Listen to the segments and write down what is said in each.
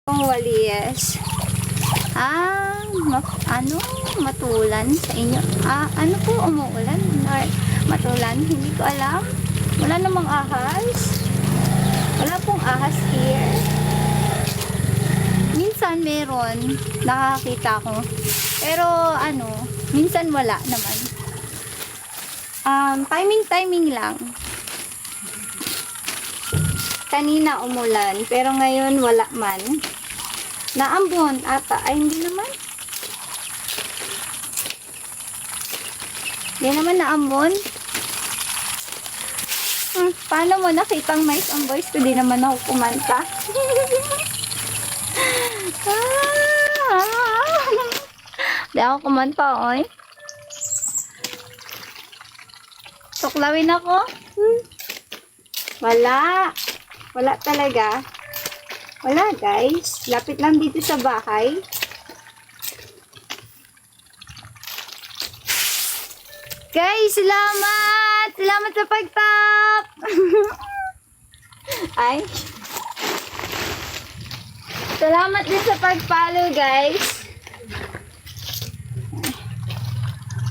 Walis. Matulan sa inyo. Ano po umuulan? Matulan? Hindi ko alam. Wala namang ahas. Wala pong ahas here. Minsan meron. Nakakita ko. Pero minsan wala naman. Timing lang. Kanina umulan, pero ngayon wala man. Naambon ata. Ay, hindi naman. Hindi naman naambon. Paano mo nakitang mais ang voice ko? Di naman ako kumanta. Di ako kumanta, oy. Tuklawin ako. Wala. Wala talaga. Wala, guys. Lapit lang dito sa bahay. Guys, salamat! Salamat sa pag-tap! Ay. Salamat din sa pag-follow, guys.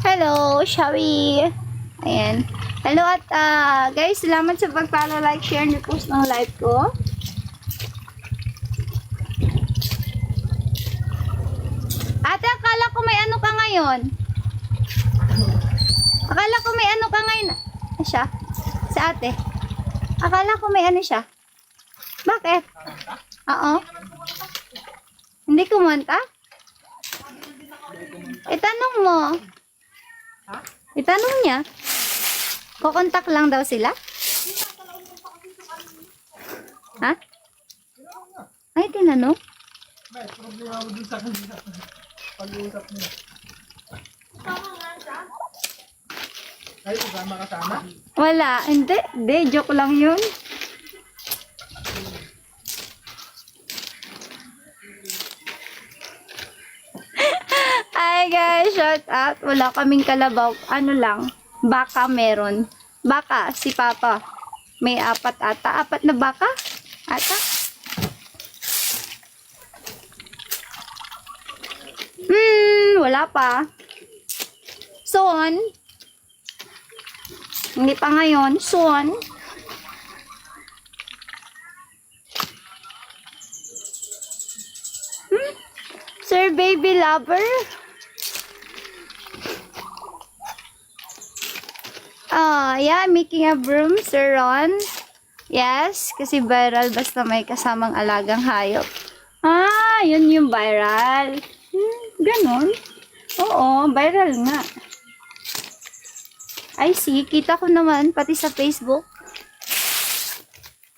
Hello, Shawi. Ayan. Hello at guys, salamat sa pag-follow, like, share, and post ng live ko. Ate, akala ko may ano ka ngayon. Akala ko may ano ka ngayon. Siya? Si ate. Akala ko may ano siya. Bakit? Oo. Hindi kumanta? Itanong mo. Itanong niya. Kukontak lang daw sila? Ha? Ay, tinanong? May problema mo dun sa kanila. Pag-uusap niya. Ay, kasama kasama? Wala. Hindi. Hindi. Joke lang yun. Hi guys. Shout out. Wala kaming kalabaw. Ano lang. Baka meron. Baka. Si Papa. May 4 ata. 4 na baka? Ata? Wala pa. Soon. Hindi pa ngayon. Soon. Sir Baby Lover. Yeah, making a broom, Sir Ron. Yes, kasi viral basta may kasamang alagang hayop. Yun yung viral. Ganon. Oo, viral nga. I see, kita ko naman, pati sa Facebook.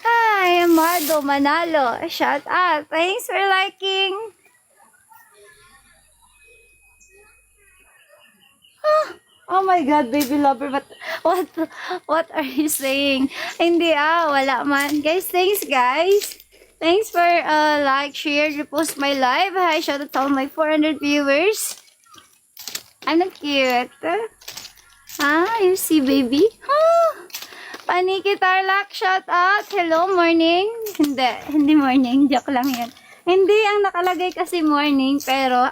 Hi, Amardo Manalo. Shout out. Thanks for liking. Oh my God, baby lover, what are you saying? Hindi wala man. Guys, thanks guys. Thanks for like, share, repost my live. Hi, shout out to all my 400 viewers. Ano cute. You see baby? Paniki Tarlac, shout out. Hello, morning. Hindi morning. Joke lang yun. Hindi, ang nakalagay kasi morning, pero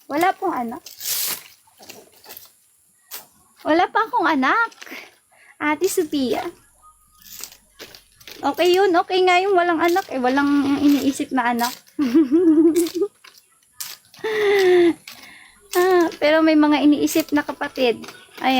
wala pong anak. Wala pa akong anak. Ate Sophia. Okay yun. Okay nga yung walang anak. Walang iniisip na anak. Pero may mga iniisip na kapatid. Ayan.